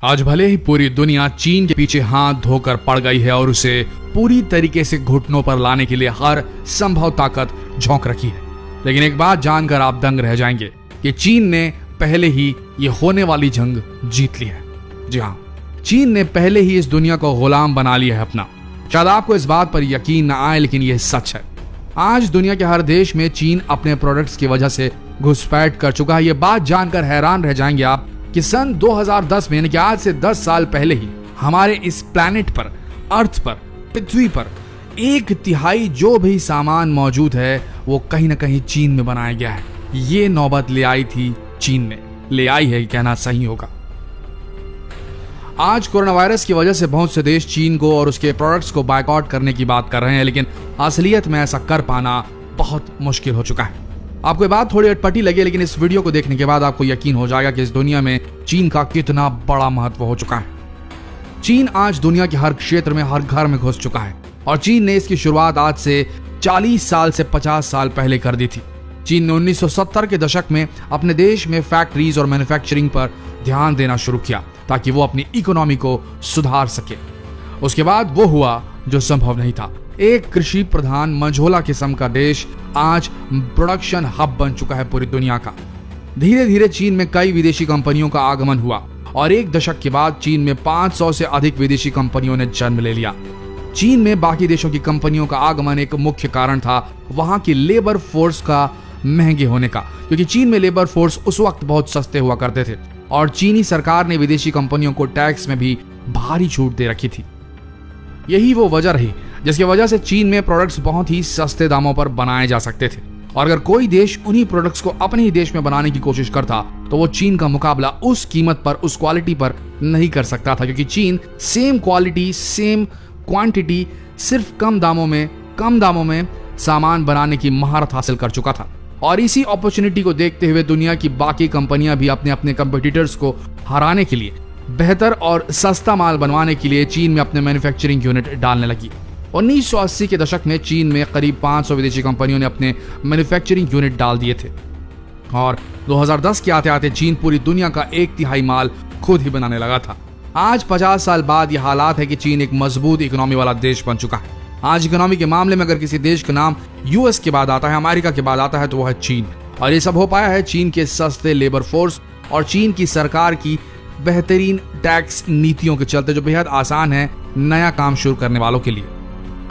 आज भले ही पूरी दुनिया चीन के पीछे हाथ धोकर पड़ गई है और उसे पूरी तरीके से घुटनों पर लाने के लिए हर संभव ताकत झोंक रखी है, लेकिन एक बात जानकर आप दंग रह जाएंगे कि चीन ने पहले ही ये होने वाली जंग जीत ली है। जी हाँ, चीन ने पहले ही इस दुनिया को गुलाम बना लिया है अपना। शायद आपको इस बात पर यकीन न आए, लेकिन यह सच है। आज दुनिया के हर देश में चीन अपने प्रोडक्ट्स की वजह से घुसपैठ कर चुका है। ये बात जानकर हैरान रह जाएंगे आप कि सन 2010 में, यानी कि आज से 10 साल पहले ही, हमारे इस प्लैनेट पर, अर्थ पर, पृथ्वी पर 1/3 जो भी सामान मौजूद है वो कहीं ना कहीं चीन में बनाया गया है। ये नौबत ले आई थी चीन ने, ले आई है कहना सही होगा। आज कोरोना वायरस की वजह से बहुत से देश चीन को और उसके प्रोडक्ट्स को बायकॉट करने की बात कर रहे हैं, लेकिन असलियत में ऐसा कर पाना बहुत मुश्किल हो चुका है। आपको ये बात थोड़ी अटपटी लगे, लेकिन इस वीडियो को देखने के बाद आपको यकीन हो जाएगा कि इस दुनिया में चीन का कितना बड़ा महत्व हो चुका है। चीन आज दुनिया के हर क्षेत्र में, हर घर में घुस चुका है और चीन ने इसकी शुरुआत आज से 40 साल से 50 साल पहले कर दी थी। चीन ने 1970 के दशक में अपने देश में फैक्ट्रीज और मैन्युफैक्चरिंग पर ध्यान देना शुरू किया ताकि वो अपनी इकोनॉमी को सुधार सके। उसके बाद वो हुआ जो संभव नहीं था। एक कृषि प्रधान मंझोला किस्म का देश आज प्रोडक्शन हब बन चुका है पूरी दुनिया का। धीरे धीरे चीन में कई विदेशी कंपनियों का आगमन हुआ और एक दशक के बाद चीन में 500 से अधिक विदेशी कंपनियों ने जन्म ले लिया। चीन में बाकी देशों की कंपनियों का आगमन एक मुख्य कारण था वहां की लेबर फोर्स का महंगे होने का, क्योंकि चीन में लेबर फोर्स उस वक्त बहुत सस्ते हुआ करते थे और चीनी सरकार ने विदेशी कंपनियों को टैक्स में भी भारी छूट दे रखी थी। यही वो वजह रही जिसकी वजह से चीन में प्रोडक्ट्स बहुत ही सस्ते दामों पर बनाए जा सकते थे और अगर कोई देश उन्हीं प्रोडक्ट्स को अपने ही देश में बनाने की कोशिश करता तो वो चीन का मुकाबला उस कीमत पर, उस क्वालिटी पर नहीं कर सकता था, क्योंकि चीन सेम क्वालिटी, सेम क्वांटिटी, सिर्फ कम दामों में सामान बनाने की महारत हासिल कर चुका था। और इसी अपॉर्चुनिटी को देखते हुए दुनिया की बाकी कंपनियां भी अपने अपने कंपटीटर्स को हराने के लिए, बेहतर और सस्ता माल बनवाने के लिए चीन में अपने मैन्युफैक्चरिंग यूनिट डालने लगी। 1980 के दशक में चीन में करीब 500 विदेशी कंपनियों ने अपने मैन्युफैक्चरिंग यूनिट डाल दिए थे और 2010 के आते आते चीन पूरी दुनिया का 1/3 माल खुद ही बनाने लगा था। आज 50 साल बाद यह हालात है कि चीन एक मजबूत इकोनॉमी वाला देश बन चुका है। आज इकोनॉमी के मामले में अगर किसी देश का नाम यूएस के बाद आता है, अमेरिका के बाद आता है, तो वह है चीन। और ये सब हो पाया है चीन के सस्ते लेबर फोर्स और चीन की सरकार की बेहतरीन टैक्स नीतियों के चलते, जो बेहद आसान है नया काम शुरू करने वालों के लिए।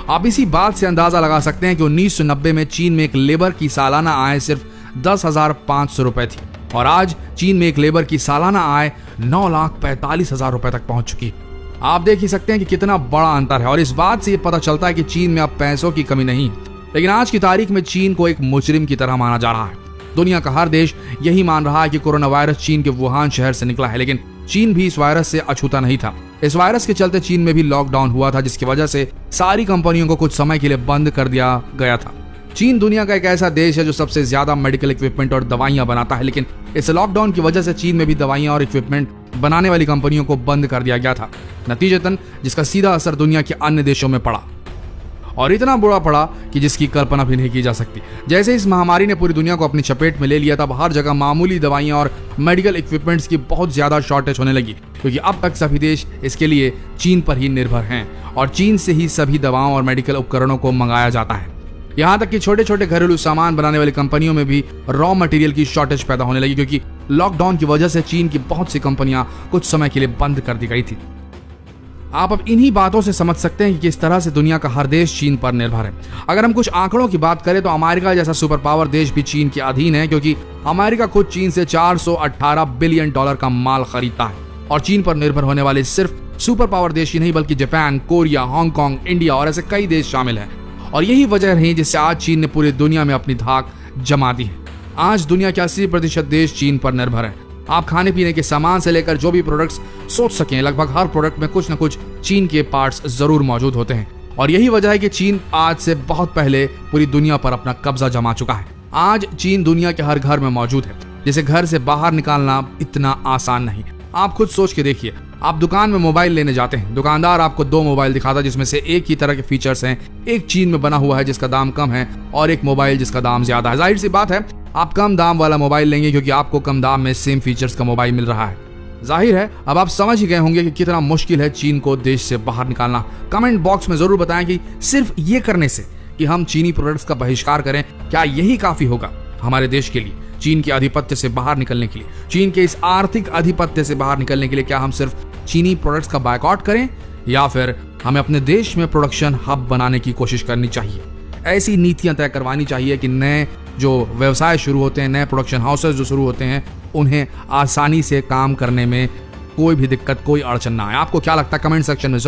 आप इसी बात से अंदाजा लगा सकते हैं कि 1990 में चीन में एक लेबर की सालाना आय सिर्फ 10,500 रुपए थी और आज चीन में एक लेबर की सालाना आय 9,45,000 रुपए तक पहुंच चुकी है। आप देख ही सकते हैं कि कितना बड़ा अंतर है और इस बात से ये पता चलता है कि चीन में अब पैसों की कमी नहीं है, लेकिन आज की तारीख में चीन को एक मुजरिम की तरह माना जा रहा है। दुनिया का हर देश यही मान रहा है कि कोरोना वायरस चीन के वुहान शहर से निकला है, लेकिन चीन भी इस वायरस से अछूता नहीं था। इस वायरस के चलते चीन में भी लॉकडाउन हुआ था, जिसकी वजह से सारी कंपनियों को कुछ समय के लिए बंद कर दिया गया था। चीन दुनिया का एक ऐसा देश है जो सबसे ज्यादा मेडिकल इक्विपमेंट और दवाइयां बनाता है, लेकिन इस लॉकडाउन की वजह से चीन में भी दवाइयां और इक्विपमेंट बनाने वाली कंपनियों को बंद कर दिया गया था, नतीजतन जिसका सीधा असर दुनिया के अन्य देशों में पड़ा और इतना बुरा पड़ा कि जिसकी कल्पना भी नहीं की जा सकती। जैसे इस महामारी ने पूरी दुनिया को अपनी चपेट में ले लिया, तब हर जगह मामूली दवाइयां और मेडिकल इक्विपमेंट्स की बहुत ज्यादा शॉर्टेज होने लगी, क्योंकि अब तक सभी देश इसके लिए चीन पर ही निर्भर हैं और चीन से ही सभी दवाओं और मेडिकल उपकरणों को मंगाया जाता है। यहाँ तक कि छोटे छोटे घरेलू सामान बनाने वाली कंपनियों में भी रॉ मटेरियल की शॉर्टेज पैदा होने लगी, क्योंकि लॉकडाउन की वजह से चीन की बहुत सी कंपनियां कुछ समय के लिए बंद कर दी गई थी। आप अब इन्हीं बातों से समझ सकते हैं कि किस तरह से दुनिया का हर देश चीन पर निर्भर है। अगर हम कुछ आंकड़ों की बात करें तो अमेरिका जैसा सुपर पावर देश भी चीन के अधीन है, क्योंकि अमेरिका खुद चीन से $418 बिलियन का माल खरीदता है और चीन पर निर्भर होने वाले सिर्फ सुपर पावर देश ही नहीं बल्कि जापान, कोरिया, हांगकांग, इंडिया और ऐसे कई देश शामिल हैं। और यही वजह रही जिससे आज चीन ने पूरी दुनिया में अपनी धाक जमा दी है। आज दुनिया के 80% देश चीन पर निर्भर है। आप खाने पीने के सामान से लेकर जो भी प्रोडक्ट्स सोच सकें, लगभग हर प्रोडक्ट में कुछ न कुछ चीन के पार्ट्स जरूर मौजूद होते हैं और यही वजह है कि चीन आज से बहुत पहले पूरी दुनिया पर अपना कब्जा जमा चुका है। आज चीन दुनिया के हर घर में मौजूद है, जिसे घर से बाहर निकालना इतना आसान नहीं। आप खुद सोच के देखिए, आप दुकान में मोबाइल लेने जाते हैं, दुकानदार आपको 2 मोबाइल दिखाता है जिसमें से एक ही तरह के फीचर्स हैं, एक चीन में बना हुआ है जिसका दाम कम है और एक मोबाइल जिसका दाम ज्यादा है। जाहिर सी बात है आप कम दाम वाला मोबाइल लेंगे क्योंकि आपको कम दाम में सेम फीचर्स का मोबाइल मिल रहा है। जाहिर है अब आप समझ ही गए होंगे कि कितना मुश्किल है चीन को देश से बाहर निकालना। कमेंट बॉक्स में जरूर बताएं कि सिर्फ ये करने से कि हम चीनी प्रोडक्ट्स का बहिष्कार करें, क्या यही काफी होगा हमारे देश के लिए चीन के आधिपत्य से बाहर निकलने के लिए, चीन के इस आर्थिक आधिपत्य से बाहर निकलने के लिए? क्या हम सिर्फ चीनी प्रोडक्ट्स का बायकॉट करें या फिर हमें अपने देश में प्रोडक्शन हब बनाने की कोशिश करनी चाहिए? ऐसी नीतियां तय करवानी चाहिए कि नए जो व्यवसाय शुरू होते हैं, नए प्रोडक्शन हाउसेस जो शुरू होते हैं, उन्हें आसानी से काम करने में कोई भी दिक्कत, कोई अड़चन ना आए। आपको क्या लगता है कमेंट सेक्शन में जरूर